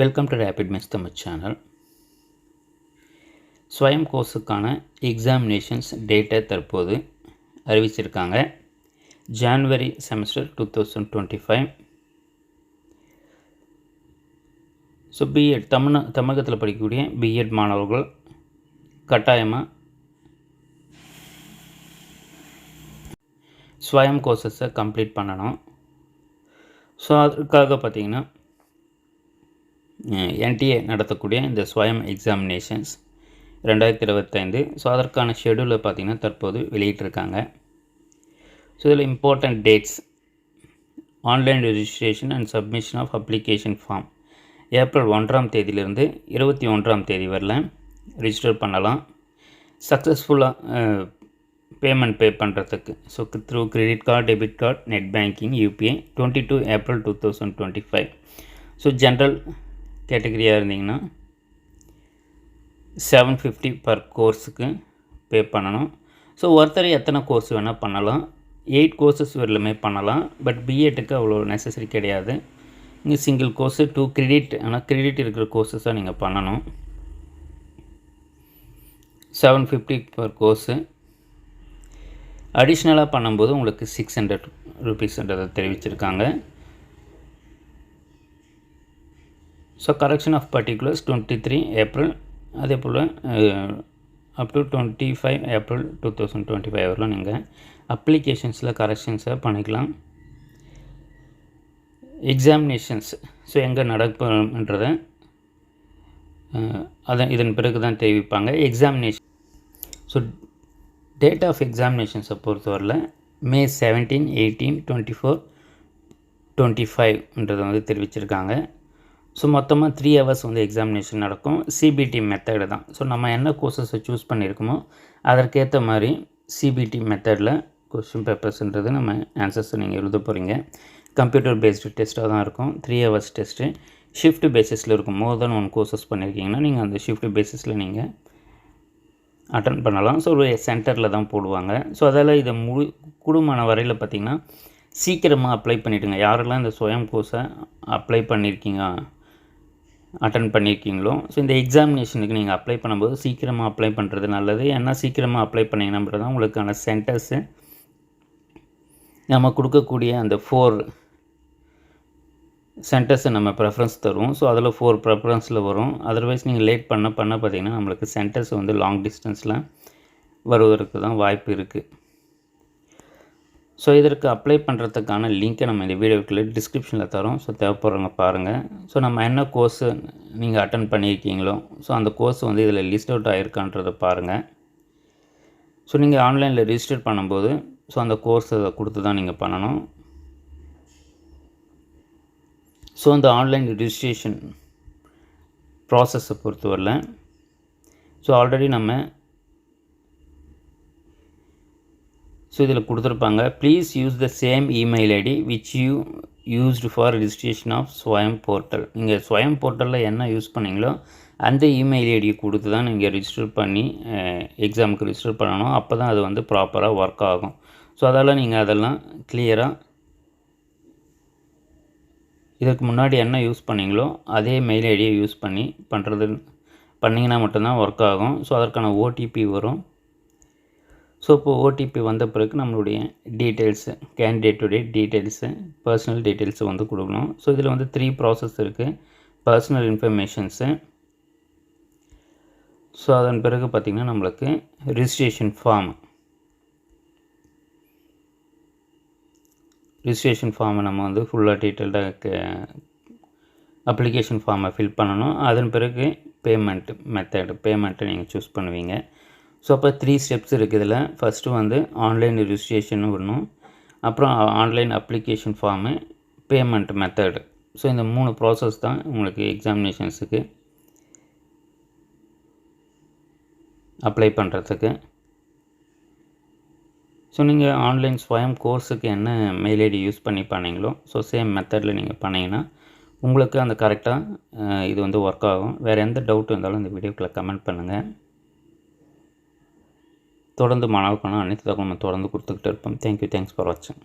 Welcome to rapid mess Tamil channel. Swayam கோர்ஸுக்கான examinations டேட்டை தற்போது அறிவிச்சிருக்காங்க. January semester 2025. ஸோ பிஎட் தமிழகத்தில் படிக்கக்கூடிய பிஎட் மாணவர்கள் கட்டாயமாக ஸ்வயம் கோர்சஸை கம்ப்ளீட் பண்ணணும். ஸோ அதற்காக பார்த்திங்கன்னா என்டிஏ நடத்தக்கூடிய இந்த ஸ்வயம் எக்ஸாமினேஷன்ஸ் 2025. ஸோ அதற்கான ஷெடியூலை பார்த்திங்கன்னா தற்போது வெளியிட்டிருக்காங்க. ஸோ இதில் important dates: online registration and submission of application form April 1ஆம் தேதியிலிருந்து 21ஆம் தேதி வரல ரிஜிஸ்டர் பண்ணலாம். சக்ஸஸ்ஃபுல்லாக பேமெண்ட் பே பண்ணுறதுக்கு so through credit card, debit card, net banking, UPI 22 April 2025. So general கேட்டகரியாக இருந்தீங்கன்னா 750 பர் கோர்ஸுக்கு பே பண்ணணும். ஸோ ஒருத்தர் எத்தனை கோர்ஸ் வேணால் பண்ணலாம். 8 கோர்சஸ் வரலுமே பண்ணலாம். பட் பிஎட்டுக்கு அவ்வளோ நெசசரி கிடையாது. இங்கே சிங்கிள் கோர்ஸு 2 கிரெடிட், ஆனால் கிரெடிட் இருக்கிற கோர்ஸஸாக நீங்கள் பண்ணணும். 750 பர் கோர்ஸு. அடிஷ்னலாக பண்ணும்போது உங்களுக்கு 600 ருபீஸ்ன்றதை தெரிவிச்சிருக்காங்க. So correction of particulars 23 April, அதே போல் அப் டு 25 ஏப்ரல் 2025 வரலாம் நீங்கள் அப்ளிகேஷன்ஸில் கரெக்ஷன்ஸை பண்ணிக்கலாம். எக்ஸாமினேஷன்ஸ் ஸோ எங்கே நடக்குன்றதை இதன் பிறகு தான் தெரிவிப்பாங்க. எக்ஸாமினேஷன் ஸோ டேட் ஆஃப் எக்ஸாமினேஷன்ஸை பொறுத்தவரையில் May 17, 18, 24, 25ன்றதை வந்து தெரிவிச்சிருக்காங்க. ஸோ மொத்தமாக 3 hours வந்து எக்ஸாமினேஷன் நடக்கும். சிபிடி மெத்தடு தான். ஸோ நம்ம என்ன கோர்சஸை சூஸ் பண்ணியிருக்கோமோ அதற்கேற்ற மாதிரி சிபிடி மெத்தடில் கொஸ்டின் பேப்பர்ஸ்ன்றது நம்ம ஆன்சர்ஸை நீங்கள் எழுத போகிறீங்க. கம்ப்யூட்டர் பேஸ்டு டெஸ்ட்டாக தான் இருக்கும். 3 hours டெஸ்ட்டு. ஷிஃப்ட் பேசிஸில் இருக்கும். மோர் தென் 1 கோர்சஸ் பண்ணியிருக்கீங்கன்னா நீங்கள் அந்த ஷிஃப்ட் பேசிஸில் நீங்கள் அட்டன் பண்ணலாம். ஸோ ஒரு சென்டரில் தான் போடுவாங்க. ஸோ அதால் இதை கூடுமான வரையில் பார்த்திங்கன்னா சீக்கிரமாக அப்ளை பண்ணிவிடுங்க. யாரெல்லாம் இந்த ஸ்வயம் கோர்ஸை அப்ளை பண்ணியிருக்கீங்க, அட்டன் பண்ணியிருக்கீங்களோ, ஸோ இந்த எக்ஸாமினேஷனுக்கு நீங்கள் அப்ளை பண்ணும்போது சீக்கிரமாக அப்ளை பண்ணுறது நல்லது. ஏன்னா சீக்கிரமாக அப்ளை பண்ணிங்கன்னா தான் உங்களுக்கான சென்டர்ஸு நம்ம கொடுக்கக்கூடிய அந்த 4 சென்டர்ஸை நம்ம ப்ரெஃபரன்ஸ் தருவோம். ஸோ அதில் 4 ப்ரெஃபரன்ஸில் வரும். அதர்வைஸ் நீங்கள் லேட் பண்ண பார்த்திங்கன்னா நம்மளுக்கு சென்டர்ஸ் வந்து லாங் டிஸ்டன்ஸில் வருவதற்கு தான் வாய்ப்பு இருக்குது. ஸோ இதற்கு அப்ளை பண்ணுறதுக்கான லிங்க்கை நம்ம இந்த வீடியோக்குள்ளே டிஸ்கிரிப்ஷனில் தரோம். ஸோ தேவைப்படுறவங்க பாருங்கள். ஸோ நம்ம என்ன கோர்ஸு நீங்கள் அட்டன் பண்ணியிருக்கீங்களோ ஸோ அந்த கோர்ஸ் வந்து இதில் லிஸ்ட் அவுட் ஆகிருக்கான்றதை பாருங்கள். ஸோ நீங்கள் ஆன்லைனில் ரிஜிஸ்டர் பண்ணும்போது ஸோ அந்த கோர்ஸை கொடுத்து தான் நீங்கள் பண்ணணும். ஸோ அந்த ஆன்லைன் ரிஜிஸ்ட்ரேஷன் ப்ராசஸை பொறுத்தவரையில் ஸோ ஆல்ரெடி நம்ம ஸோ இதில் கொடுத்துருப்பாங்க. Please use the same email ID which you used for registration of Swayam portal. நீங்கள் ஸ்வயம் போர்ட்டலில் என்ன யூஸ் பண்ணிங்களோ அந்த இமெயில் ஐடியை கொடுத்து தான் நீங்கள் ரிஜிஸ்டர் பண்ணி எக்ஸாமுக்கு ரிஜிஸ்டர் பண்ணணும். அப்போ தான் அது வந்து ப்ராப்பராக ஒர்க் ஆகும். ஸோ அதால் நீங்கள் அதெல்லாம் கிளியராக இதுக்கு முன்னாடி என்ன யூஸ் பண்ணிங்களோ அதே மெயில் ஐடியை யூஸ் பண்ணி பண்ணிங்கன்னா மட்டும்தான் ஒர்க் ஆகும். ஸோ அதற்கான ஓடிபி வரும். ஸோ இப்போ ஓடிபி வந்த பிறகு நம்மளுடைய டீட்டெயில்ஸு, கேண்டிடேட்டுடைய டீட்டெயில்ஸு, பர்சனல் டீட்டெயில்ஸு வந்து கொடுக்கணும். ஸோ இதில் வந்து 3 ப்ராசஸ் இருக்குது. பர்சனல் இன்ஃபர்மேஷன்ஸு, ஸோ அதன் பிறகு பார்த்திங்கன்னா நம்மளுக்கு ரிஜிஸ்ட்ரேஷன் ஃபார்மை நம்ம வந்து ஃபுல்லாக டீட்டெயில்டாக அப்ளிகேஷன் ஃபார்மை ஃபில் பண்ணணும். அதன் பிறகு பேமெண்ட்டை நீங்கள் சூஸ் பண்ணுவீங்க. ஸோ அப்போ 3 ஸ்டெப்ஸ் இருக்குது இதில். ஃபஸ்ட்டு வந்து ஆன்லைன் ரிஜிஸ்ட்ரேஷன் வரணும், அப்புறம் online application form, payment method. So இந்த 3 ப்ராசஸ் தான் உங்களுக்கு எக்ஸாமினேஷன்ஸுக்கு அப்ளை பண்ணுறதுக்கு. ஸோ நீங்கள் ஆன்லைன் ஸ்வயம் கோர்ஸுக்கு என்ன மெயில் ஐடி யூஸ் பண்ணி பண்ணீங்களோ ஸோ சேம் மெத்தடில் நீங்கள் பண்ணிங்கன்னா உங்களுக்கு அந்த கரெக்டாக இது வந்து ஒர்க் ஆகும். வேறு எந்த டவுட் இருந்தாலும் இந்த வீடியோக்குள்ளே கமெண்ட் பண்ணுங்கள். தொடர்ந்து மாணவர்களுக்கான அனைத்து தகவலும் தொடர்ந்து கொடுத்துக்கிட்டு இருப்போம். தேங்க்யூ. தேங்க்ஸ் ஃபார் வாட்சிங்.